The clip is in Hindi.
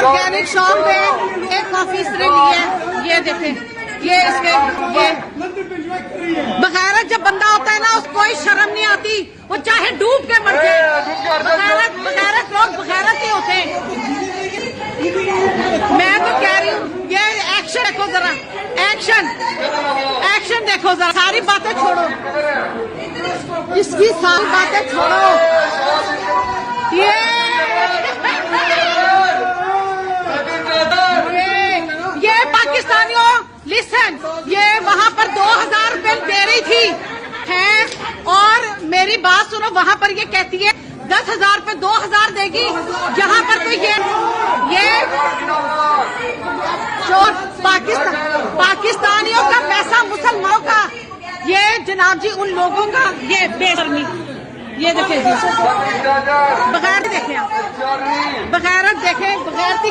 ऑर्गेनिक शॉप में एक कॉफी इसने ली है, ये देखें, ये इसके ये बगैरत जब बंदा होता है ना, उसको कोई शर्म नहीं आती, वो चाहे डूब के मर जाए। बगैरत लोग बगैरत ही होते हैं। मैं तो कह रही हूँ, ये एक्शन देखो जरा, एक्शन देखो जरा, सारी बातें छोड़ो, इसकी सारी बातें छोड़ो। ये पाकिस्तानियों लिसन, ये वहाँ पर 2000 रुपए दे रही थी है, और मेरी बात सुनो, वहाँ पर ये कहती है 10,000 पे 2,000 देगी, यहाँ पर तो ये चोर पाकिस्तानियों का पैसा मुसलमानों का, ये जनाब जी उन लोगों का, ये बेशर्मी, ये देखे जी, बगैर देखे, बगैरत देखे, बगैर